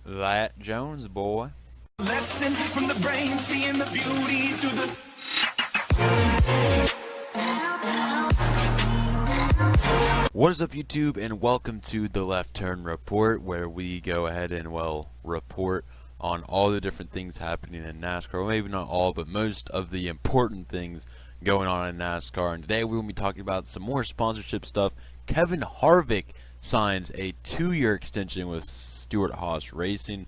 That Jones boy. Lesson from the brain, seeing the beauty through the. What is up, YouTube, and welcome to the Left Turn Report, where we go ahead and, report on all the different things happening in NASCAR. Well, maybe not all, but most of the important things going on in NASCAR. And today we're going to be talking about some more sponsorship stuff. Kevin Harvick signs a 2-year extension with Stewart-Haas Racing,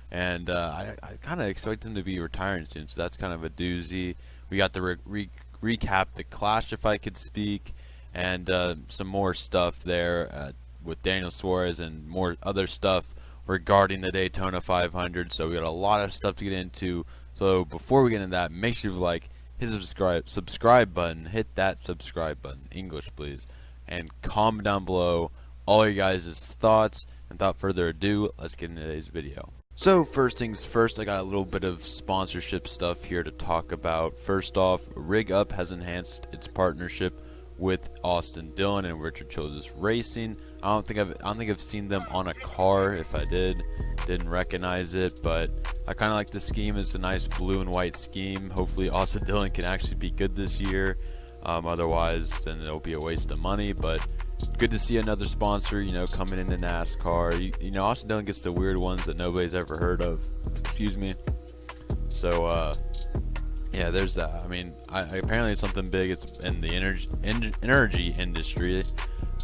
and I kind of expect him to be retiring soon, so that's kind of a doozy. We got to recap the Clash, if I could speak, and some more stuff there with Daniel Suarez and more other stuff regarding the Daytona 500. So we got a lot of stuff to get into. So before we get into that, make sure you hit the subscribe button, hit that subscribe button, English please, and comment down below all your guys' thoughts. And without further ado, let's get into today's video. So first things first, I got a little bit of sponsorship stuff here to talk about. First off, Rig Up has enhanced its partnership with Austin Dillon and Richard Childress Racing. I don't think I've seen them on a car. If I didn't recognize it, but I kind of like the scheme. It's a nice blue and white scheme. Hopefully Austin Dillon can actually be good this year. Otherwise, then it'll be a waste of money. But good to see another sponsor, coming into NASCAR. Austin Dillon gets the weird ones that nobody's ever heard of. Excuse me. So, yeah, there's that. I mean, apparently it's something big. It's in the energy industry,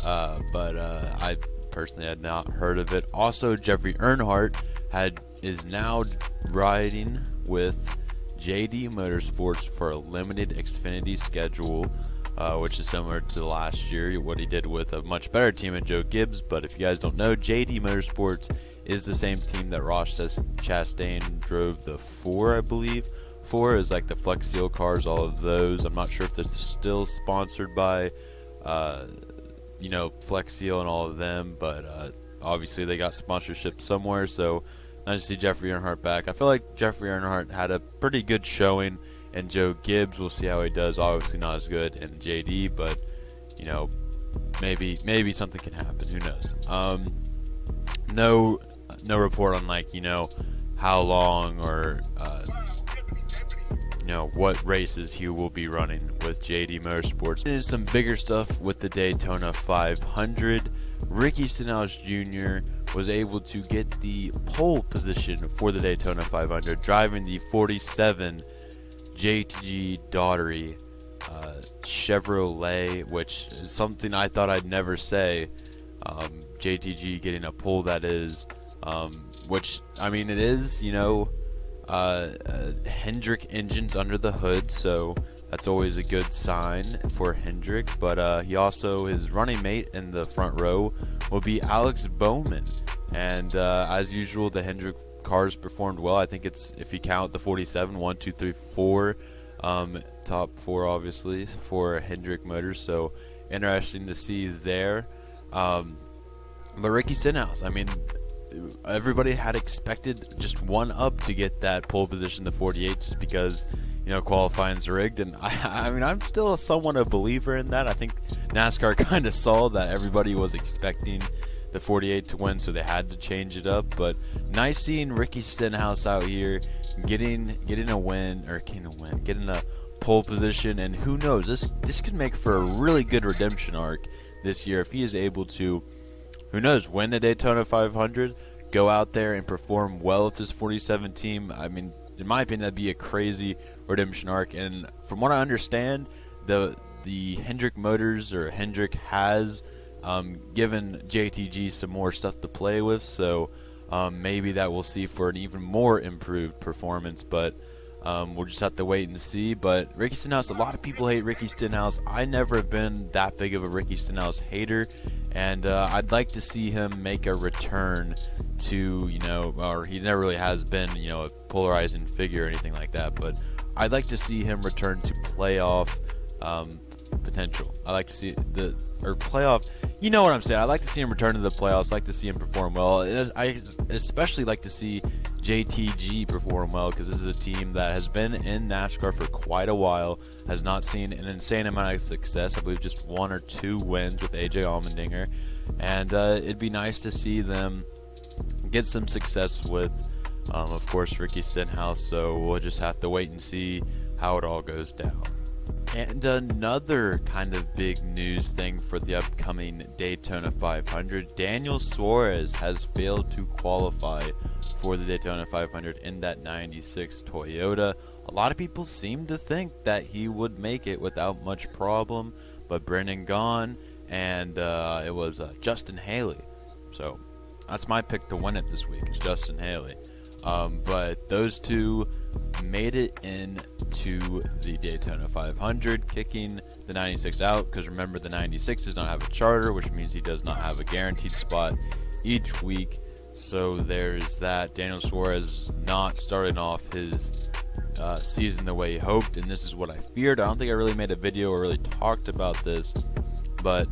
but I personally had not heard of it. Also, Jeffrey Earnhardt is now riding with JD Motorsports for a limited Xfinity schedule, which is similar to last year, what he did with a much better team at Joe Gibbs. But if you guys don't know, JD Motorsports is the same team that Ross Chastain drove the 4, I believe. 4 is like the Flex Seal cars, all of those. I'm not sure if they're still sponsored by, Flex Seal and all of them, but obviously they got sponsorship somewhere. So nice to see Jeffrey Earnhardt back. I feel like Jeffrey Earnhardt had a pretty good showing in Joe Gibbs. We'll see how he does. Obviously not as good in JD, but maybe something can happen. Who knows? No report on how long or what races he will be running with JD Motorsports. There's some bigger stuff with the Daytona 500. Ricky Stenhouse Jr. was able to get the pole position for the Daytona 500, driving the 47 JTG Daugherty Chevrolet, which is something I thought I'd never say. JTG getting a pole, that is, which, I mean, it is, Hendrick engines under the hood, so that's always a good sign for Hendrick. But his running mate in the front row will be Alex Bowman, and as usual, the Hendrick cars performed well. I think it's, if you count the 47, 1, 2, 3, 4, top 4 obviously for Hendrick Motors, so interesting to see there. But Ricky Stenhouse, I mean, everybody had expected just one up to get that pole position, the 48, just because qualifying's rigged. And I mean, I'm still somewhat a believer in that. I think NASCAR kind of saw that everybody was expecting the 48 to win, so they had to change it up. But nice seeing Ricky Stenhouse out here getting a pole position. And who knows, this could make for a really good redemption arc this year if he is able to, who knows, win the Daytona 500, go out there and perform well with this 47 team. I mean, in my opinion, that'd be a crazy redemption arc. And from what I understand, the Hendrick Motors, or Hendrick, has given JTG some more stuff to play with. So maybe that we'll see for an even more improved performance. But we'll just have to wait and see. But Ricky Stenhouse, a lot of people hate Ricky Stenhouse. I never have been that big of a Ricky Stenhouse hater, and I'd like to see him make a return to, or he never really has been, a polarizing figure or anything like that, but I'd like to see him return to playoff potential. I like to see playoff. You know what I'm saying? I like to see him return to the playoffs. I like to see him perform well. I especially like to see JTG perform well, because this is a team that has been in NASCAR for quite a while, has not seen an insane amount of success. I believe just 1 or 2 wins with AJ Allmendinger, and it'd be nice to see them get some success with, of course, Ricky Stenhouse. So we'll just have to wait and see how it all goes down. And another kind of big news thing for the upcoming Daytona 500, Daniel Suarez has failed to qualify for the Daytona 500 in that 96 Toyota. A lot of people seem to think that he would make it without much problem, but Brennan gone, and it was Justin Haley. So that's my pick to win it this week, is Justin Haley. But those two made it into the Daytona 500, kicking the 96 out, because remember, the 96 does not have a charter, which means he does not have a guaranteed spot each week. So there's that. Daniel Suarez not starting off his season the way he hoped, and this is what I feared. I don't think I really made a video or really talked about this, but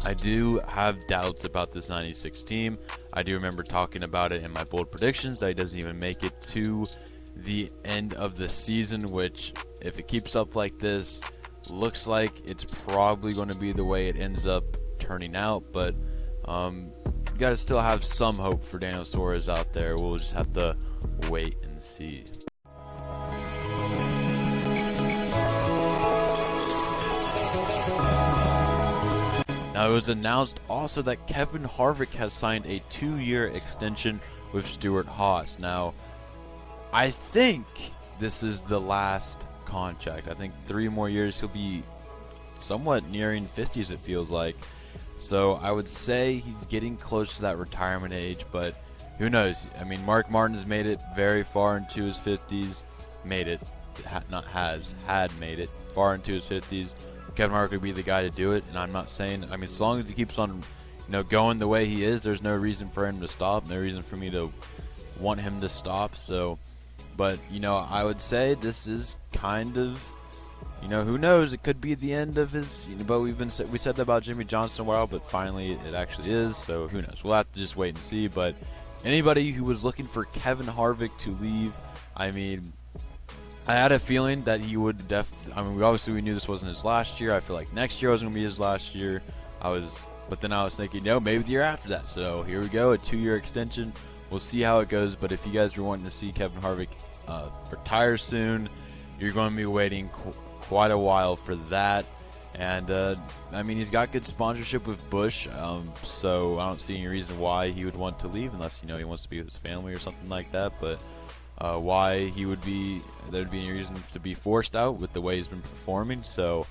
I do have doubts about this 96 team. I do remember talking about it in my bold predictions that he doesn't even make it to the end of the season, which, if it keeps up like this, looks like it's probably going to be the way it ends up turning out. But you got to still have some hope for Daniel Suarez out there. We'll just have to wait and see. Now, it was announced also that Kevin Harvick has signed a 2-year extension with Stewart-Haas. Now, I think this is the last contract. I think 3 more years. He'll be somewhat nearing 50s, it feels like. So I would say he's getting close to that retirement age, but who knows? I mean, Mark Martin's made it very far into his 50s. Made it. Had made it far into his 50s. Kevin Harvick would be the guy to do it, and I'm not saying, I mean, as long as he keeps on, going the way he is, there's no reason for him to stop, no reason for me to want him to stop. So, but, I would say this is kind of, who knows, it could be the end of his, but we said that about Jimmy Johnson a while, but finally it actually is, so who knows, we'll have to just wait and see. But anybody who was looking for Kevin Harvick to leave, I mean, I had a feeling that he would we knew this wasn't his last year. I feel like next year was going to be his last year. But then I was thinking, maybe the year after that. So here we go, a 2-year extension. We'll see how it goes. But if you guys were wanting to see Kevin Harvick retire soon, you're going to be waiting quite a while for that. And I mean, he's got good sponsorship with Busch, so I don't see any reason why he would want to leave, unless he wants to be with his family or something like that. But why there'd be any reason to be forced out with the way he's been performing. So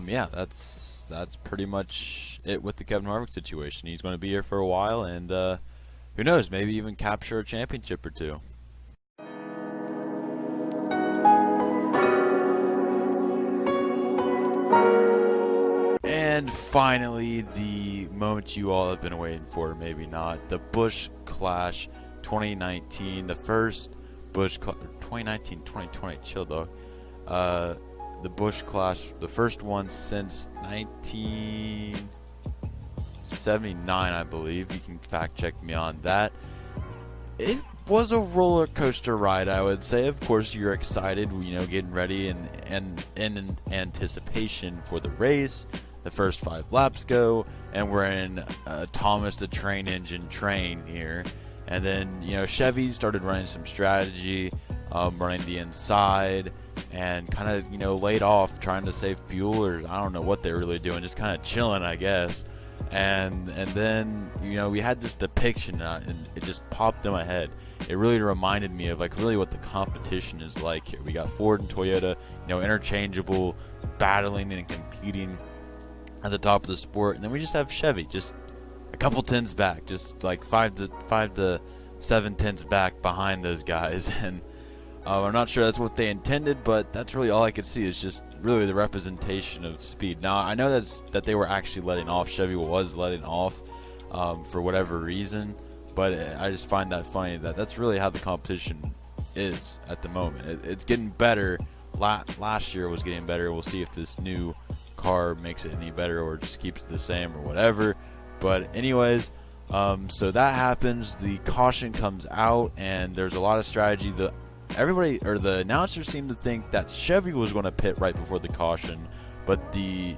yeah, that's pretty much it with the Kevin Harvick situation. He's going to be here for a while, and who knows, maybe even capture a championship or two. And finally, the moment you all have been waiting for, maybe not, the Busch Clash 2019, the first Busch 2019-2020, chill dog. The Busch Clash, the first one since 1979, I believe. You can fact check me on that. It was a roller coaster ride, I would say. Of course, you're excited, getting ready and in anticipation for the race. The first 5 laps go, and we're in Thomas the Train Engine train here. And then, Chevy started running some strategy, running the inside, and kind of, laid off, trying to save fuel, or I don't know what they're really doing, just kind of chilling, I guess. And then, we had this depiction, and it just popped in my head. It really reminded me of, really what the competition is like here. We got Ford and Toyota, interchangeable, battling and competing at the top of the sport. And then we just have Chevy, just a couple tenths back, just like 5 to 7 tenths back behind those guys. And I'm not sure that's what they intended, but that's really all I could see, is just really the representation of speed. Now, I know that they were actually letting off. Chevy was letting off for whatever reason, but I just find that funny that that's really how the competition is at the moment. It's getting better. Last year was getting better. We'll see if this new car makes it any better or just keeps it the same or whatever. But anyways, so that happens. The caution comes out, and there's a lot of strategy. The announcers seem to think that Chevy was going to pit right before the caution, but the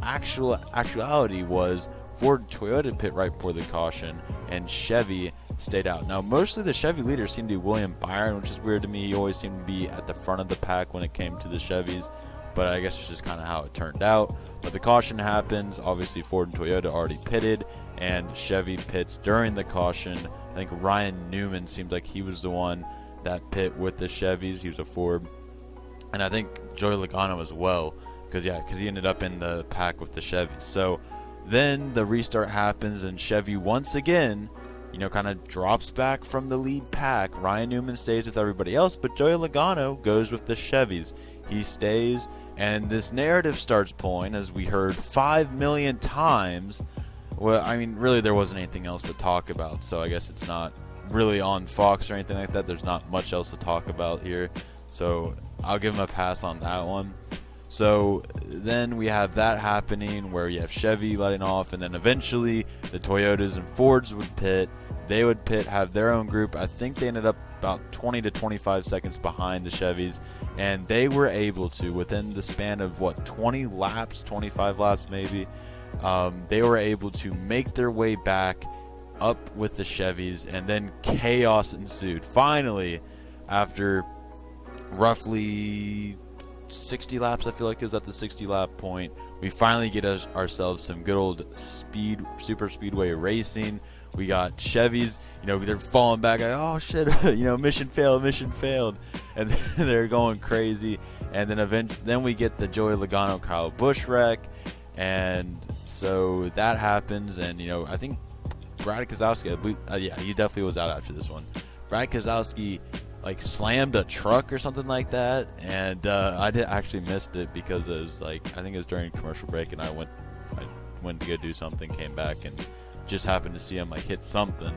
actuality was Ford and Toyota pit right before the caution, and Chevy stayed out. Now, mostly the Chevy leaders seem to be William Byron, which is weird to me. He always seemed to be at the front of the pack when it came to the Chevys, but I guess it's just kind of how it turned out. But the caution happens. Obviously, Ford and Toyota already pitted, and Chevy pits during the caution. I think Ryan Newman seems like he was the one that pit with the Chevys. He was a Ford. And I think Joey Logano as well, because he ended up in the pack with the Chevys. So then the restart happens, and Chevy once again, kind of drops back from the lead pack. Ryan Newman stays with everybody else, but Joey Logano goes with the Chevys. He stays, and this narrative starts pulling, as we heard 5 million times. Well, I mean, really there wasn't anything else to talk about, so I guess it's not really on Fox or anything like that. There's not much else to talk about here, so I'll give him a pass on that one. So then we have that happening where you have Chevy letting off, and then eventually the Toyotas and Fords would pit. They would pit, have their own group. I think they ended up about 20 to 25 seconds behind the Chevys, and they were able to, within the span of 20 laps, 25 laps maybe, they were able to make their way back up with the Chevys, and then chaos ensued. Finally, after roughly 60 laps, I feel like it was at the 60 lap point, we finally get ourselves some good old super speedway racing. We got Chevys, they're falling back, like, oh shit, mission failed, and they're going crazy. And then we get the Joey Logano Kyle Busch wreck, and so that happens. And I think Brad Keselowski, he definitely was out after this one. Brad Keselowski slammed a truck or something like that, and I actually missed it because it was I think it was during commercial break, and I went to go do something, came back, and just happened to see him hit something.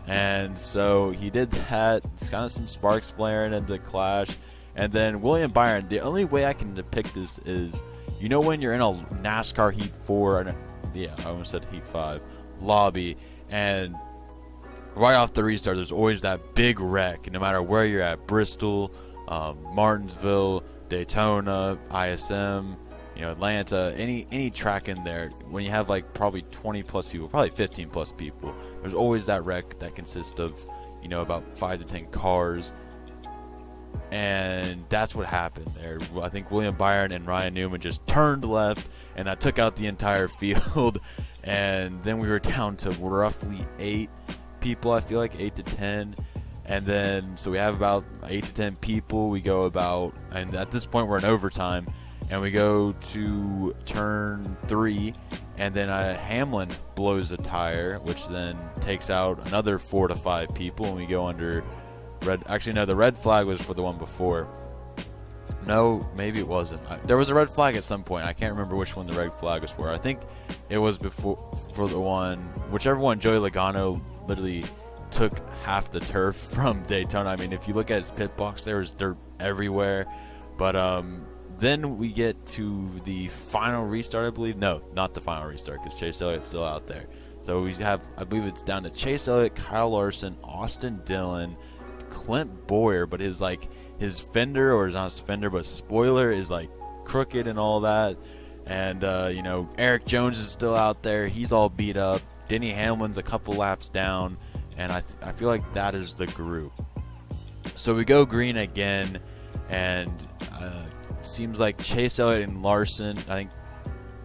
And so he did that. It's kind of some sparks flaring in the clash. And then William Byron, the only way I can depict this is, when you're in a NASCAR Heat 4, I almost said Heat 5 lobby, and right off the restart, there's always that big wreck, no matter where you're at, Bristol, Martinsville, Daytona, ISM, Atlanta, any track in there. When you have probably 20 plus people, probably 15 plus people, there's always that wreck that consists of, about 5 to 10 cars. And that's what happened there. I think William Byron and Ryan Newman just turned left, and that took out the entire field. And then we were down to roughly 8 people, I feel like 8 to 10. And then so we have about 8 to 10 people. We go about, and at this point we're in overtime, and we go to turn 3, and then Hamlin blows a tire, which then takes out another 4 to 5 people, and we go under red. Actually, no, the red flag was for the one before. No, maybe it wasn't. There was a red flag at some point. I can't remember which one the red flag was for. I think it was before, for the one, whichever one Joey Logano literally took half the turf from Daytona. I mean, if you look at his pit box, there was dirt everywhere. But then we get to the final restart, I believe. No, not the final restart, because Chase Elliott's still out there. So we have, I believe it's down to Chase Elliott, Kyle Larson, Austin Dillon, Clint Boyer, but his fender, or not his fender, but spoiler is crooked and all that. And Eric Jones is still out there. He's all beat up. Denny Hamlin's a couple laps down, and I feel like that is the group. So we go green again, and seems like Chase Elliott and Larson. I think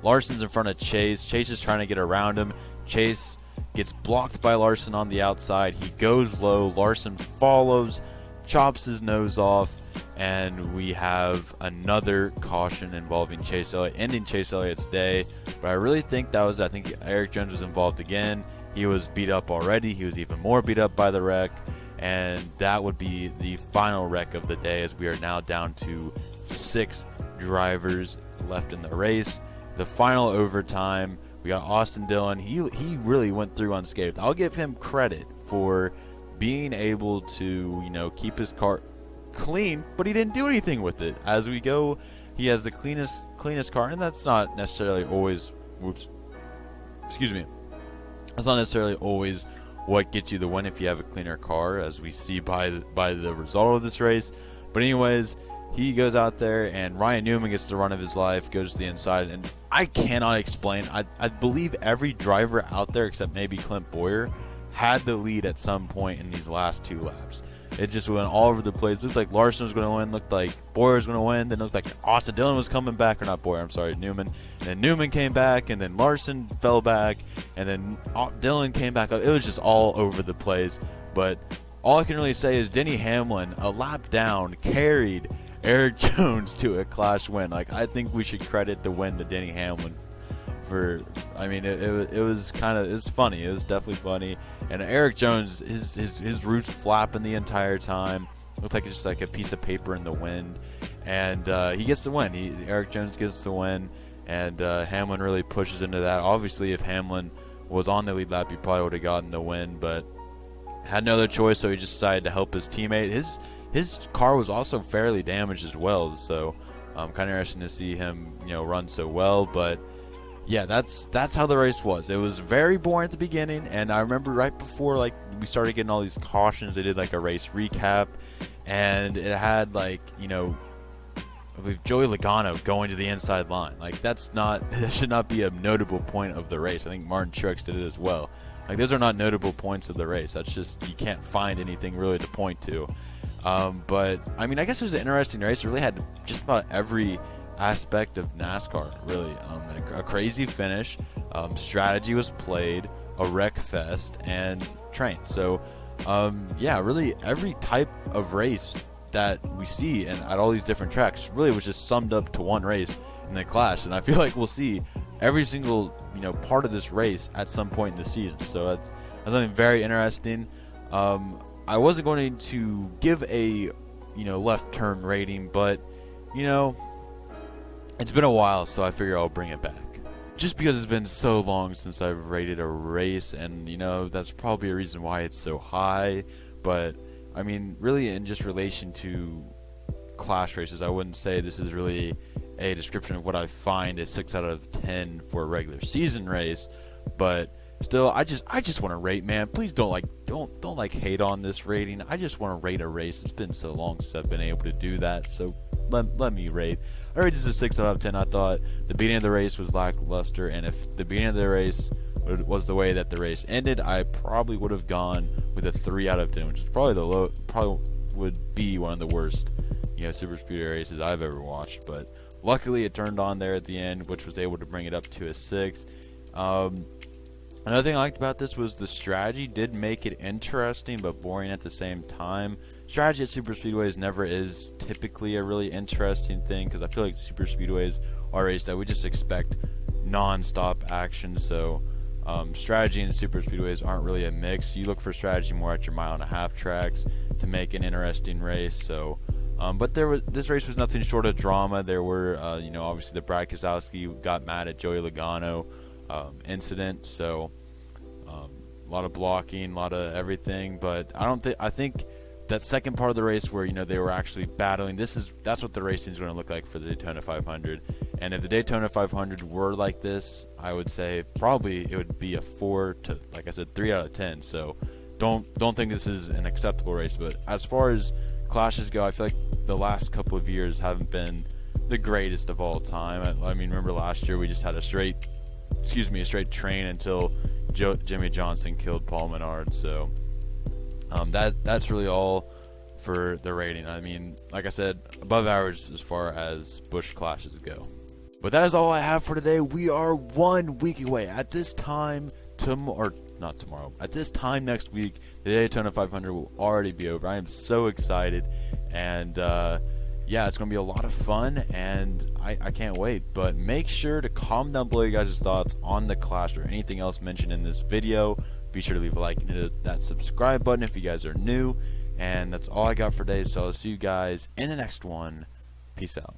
Larson's in front of Chase. Chase is trying to get around him. Chase gets blocked by Larson on the outside. He goes low. Larson follows, chops his nose off, and we have another caution involving Chase Elliott, ending Chase Elliott's day. But I really think I think Eric Jones was involved again. He was beat up already. He was even more beat up by the wreck, and that would be the final wreck of the day, as we are now down to 6 drivers left in the race. The final overtime, we got Austin Dillon. He really went through unscathed. I'll give him credit for being able to, keep his car clean, but he didn't do anything with it. As we go, he has the cleanest car, and that's not necessarily always, that's not necessarily always what gets you the win if you have a cleaner car, as we see by the result of this race. But anyways, he goes out there, and Ryan Newman gets the run of his life, goes to the inside, and I cannot explain. I believe every driver out there, except maybe Clint Boyer, had the lead at some point in these last 2 laps. It just went all over the place. Looked like Larson was going to win. Looked like Boyer was going to win. Then looked like Austin Dillon was coming back. Or not Boyer, I'm sorry, Newman. And then Newman came back. And then Larson fell back. And then Dillon came back up. It was just all over the place. But all I can really say is Denny Hamlin, a lap down, carried Eric Jones to a Clash win. Like, I think we should credit the win to Denny Hamlin. I mean, it was kind of, it was funny. It was definitely funny. And Eric Jones, his roots flapping the entire time. Looks like it's just like a piece of paper in the wind. And he gets the win. Eric Jones gets the win. And Hamlin really pushes into that. Obviously, if Hamlin was on the lead lap, he probably would have gotten the win. But had no other choice, so he just decided to help his teammate. His car was also fairly damaged as well. So kind of interesting to see him, run so well. But yeah, that's how the race was. It was very boring at the beginning, and I remember right before we started getting all these cautions, they did like a race recap, and it had I believe Joey Logano going to the inside line. That should not be a notable point of the race. I think Martin Truex did it as well. Those are not notable points of the race. That's just, you can't find anything really to point to. But I mean, I guess it was an interesting race. It really had just about every aspect of NASCAR, really. A crazy finish, strategy was played, a wreck fest, and trains. So yeah, really every type of race that we see and at all these different tracks really was just summed up to one race in the Clash. And I feel like we'll see every single part of this race at some point in the season. So that's something very interesting. I wasn't going to give a left turn rating, but it's been a while, so I figure I'll bring it back. Just because it's been so long since I've rated a race, and that's probably a reason why it's so high. But I mean, really, in just relation to Clash races, I wouldn't say this is really a description of what I find a 6 out of 10 for a regular season race. But still, I just want to rate, man. Please don't hate on this rating. I just want to rate a race. It's been so long since I've been able to do that, so let me rate. I rate this a 6 out of 10. I thought the beginning of the race was lackluster, and if the beginning of the race was the way that the race ended, I probably would have gone with a 3 out of 10, which is probably would be one of the worst super speedway races I've ever watched. But luckily it turned on there at the end, which was able to bring it up to a 6. Another thing I liked about this was the strategy did make it interesting but boring at the same time. Strategy at super speedways never is typically a really interesting thing, because I feel like super speedways are a race that we just expect non-stop action. So strategy and super speedways aren't really a mix. You look for strategy more at your 1.5 mile tracks to make an interesting race. So but this race was nothing short of drama. There were obviously the Brad Keselowski got mad at Joey Logano incident, so a lot of blocking, a lot of everything. But I think that second part of the race where they were actually battling, that's what the racing is going to look like for the Daytona 500. And if the Daytona 500 were like this, I would say probably it would be a 4 to, like I said, 3 out of 10. So don't think this is an acceptable race. But as far as clashes go, I feel like the last couple of years haven't been the greatest of all time. I mean, remember last year we just had a straight train until Jimmy Johnson killed Paul Menard. So that's really all for the rating. I mean, like I said, above average as far as Busch clashes go. But that is all I have for today. We are 1 week away. At this time at this time next week, the Daytona 500 will already be over. I am so excited, and yeah, it's going to be a lot of fun, and I can't wait. But make sure to comment down below your guys' thoughts on the Clash or anything else mentioned in this video. Be sure to leave a like and hit that subscribe button if you guys are new. And that's all I got for today, so I'll see you guys in the next one. Peace out.